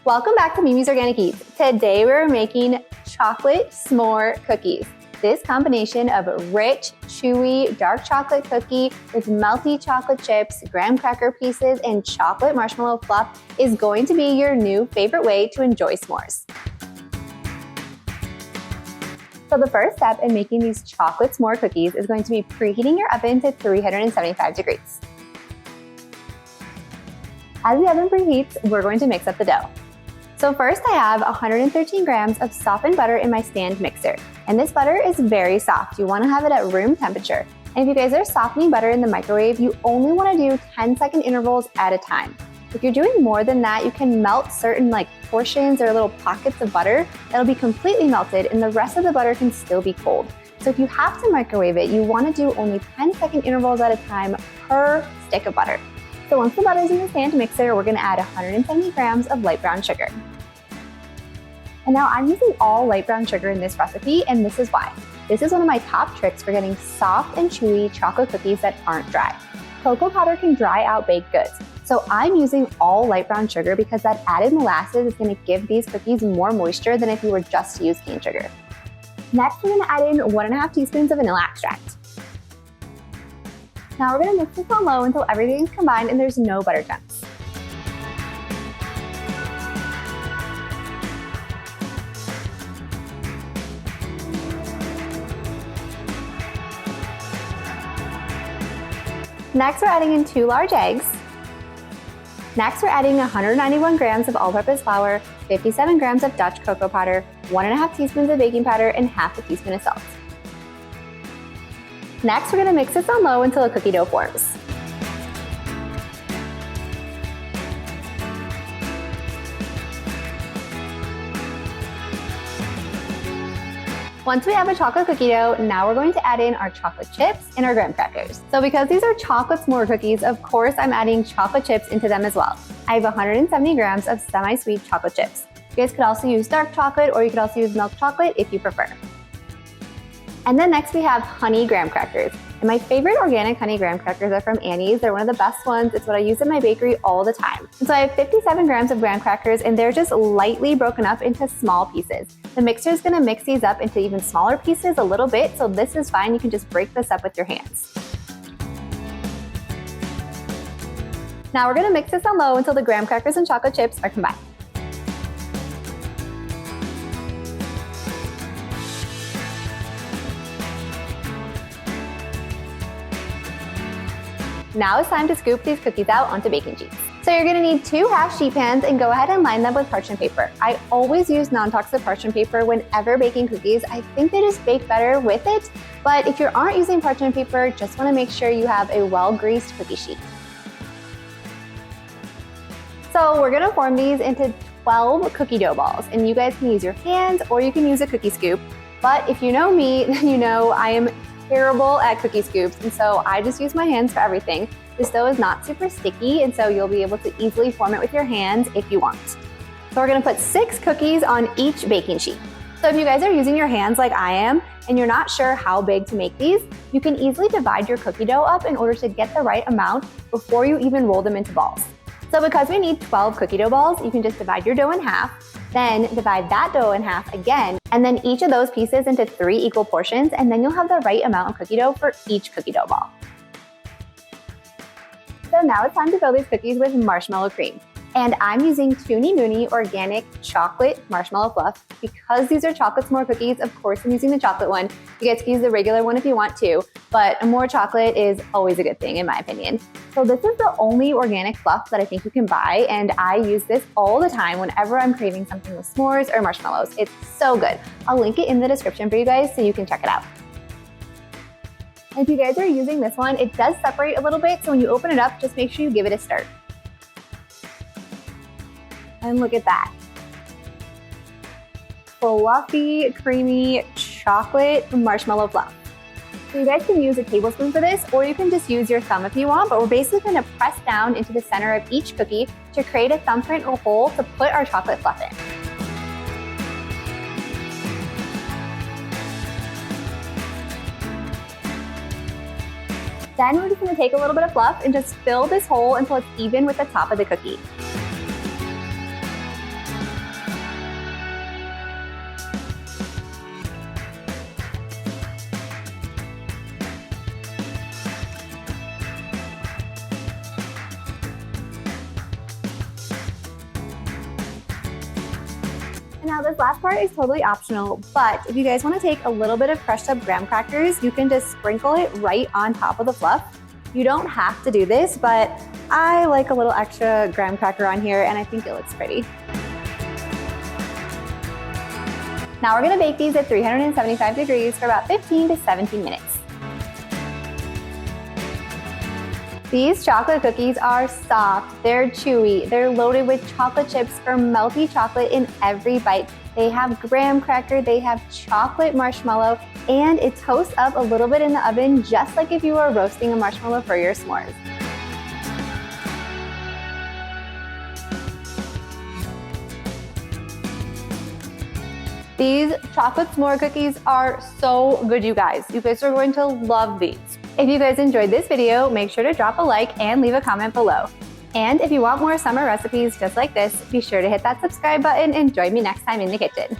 Welcome back to Mimi's Organic Eats. Today we're making chocolate s'more cookies. This combination of rich, chewy, dark chocolate cookie with melty chocolate chips, graham cracker pieces, and chocolate marshmallow fluff is going to be your new favorite way to enjoy s'mores. So the first step in making these chocolate s'more cookies is going to be preheating your oven to 375 degrees. As the oven preheats, we're going to mix up the dough. So first I have 113 grams of softened butter in my stand mixer. And this butter is very soft. You want to have it at room temperature. And if you guys are softening butter in the microwave, you only want to do 10-second intervals at a time. If you're doing more than that, you can melt certain portions or little pockets of butter that'll be completely melted and the rest of the butter can still be cold. So if you have to microwave it, you want to do only 10-second intervals at a time per stick of butter. So once the butter is in the stand mixer, we're going to add 170 grams of light brown sugar. And now I'm using all light brown sugar in this recipe, and this is why. This is one of my top tricks for getting soft and chewy chocolate cookies that aren't dry. Cocoa powder can dry out baked goods. So I'm using all light brown sugar because that added molasses is going to give these cookies more moisture than if you were just to use cane sugar. Next, we're going to add in 1.5 teaspoons of vanilla extract. Now we're going to mix this on low until everything is combined and there's no butter chunks. Next, we're adding in 2 large eggs. Next, we're adding 191 grams of all-purpose flour, 57 grams of Dutch cocoa powder, 1.5 teaspoons of baking powder, and half a teaspoon of salt. Next, we're going to mix this on low until a cookie dough forms. Once we have a chocolate cookie dough, now we're going to add in our chocolate chips and our graham crackers. So because these are chocolate s'more cookies, of course I'm adding chocolate chips into them as well. I have 170 grams of semi-sweet chocolate chips. You guys could also use dark chocolate or you could also use milk chocolate if you prefer. And then next we have honey graham crackers. And my favorite organic honey graham crackers are from Annie's. They're one of the best ones. It's what I use in my bakery all the time. And so I have 57 grams of graham crackers and they're just lightly broken up into small pieces. The mixer is going to mix these up into even smaller pieces a little bit, so this is fine. You can just break this up with your hands. Now we're going to mix this on low until the graham crackers and chocolate chips are combined. Now it's time to scoop these cookies out onto baking sheets. So you're going to need 2 half sheet pans and go ahead and line them with parchment paper. I always use non-toxic parchment paper whenever baking cookies. I think they just bake better with it, but if you aren't using parchment paper, just want to make sure you have a well-greased cookie sheet. So we're going to form these into 12 cookie dough balls, and you guys can use your hands or you can use a cookie scoop. But if you know me, then you know I am terrible at cookie scoops, and so I just use my hands for everything. This dough is not super sticky, and so you'll be able to easily form it with your hands if you want. So we're gonna put 6 cookies on each baking sheet. So if you guys are using your hands like I am, and you're not sure how big to make these, you can easily divide your cookie dough up in order to get the right amount before you even roll them into balls. So because we need 12 cookie dough balls, you can just divide your dough in half, then divide that dough in half again, and then each of those pieces into 3 equal portions, and then you'll have the right amount of cookie dough for each cookie dough ball. So now it's time to fill these cookies with marshmallow cream. And I'm using Toony Moony organic chocolate marshmallow fluff. Because these are chocolate s'more cookies, of course I'm using the chocolate one. You guys can use the regular one if you want to, but more chocolate is always a good thing in my opinion. So this is the only organic fluff that I think you can buy, and I use this all the time whenever I'm craving something with s'mores or marshmallows. It's so good. I'll link it in the description for you guys so you can check it out. If you guys are using this one, it does separate a little bit, so when you open it up, just make sure you give it a stir. And look at that. Fluffy, creamy chocolate marshmallow fluff. So you guys can use a tablespoon for this, or you can just use your thumb if you want, but we're basically going to press down into the center of each cookie to create a thumbprint or hole to put our chocolate fluff in. Then we're just going to take a little bit of fluff and just fill this hole until it's even with the top of the cookie. Now this last part is totally optional, but if you guys want to take a little bit of crushed up graham crackers, you can just sprinkle it right on top of the fluff. You don't have to do this, but I like a little extra graham cracker on here and I think it looks pretty. Now we're gonna bake these at 375 degrees for about 15 to 17 minutes. These chocolate cookies are soft, they're chewy, they're loaded with chocolate chips or melty chocolate in every bite. They have graham cracker, they have chocolate marshmallow, and it toasts up a little bit in the oven just like if you were roasting a marshmallow for your s'mores. These chocolate s'more cookies are so good, you guys. You guys are going to love these. If you guys enjoyed this video, make sure to drop a like and leave a comment below. And if you want more summer recipes just like this, be sure to hit that subscribe button and join me next time in the kitchen.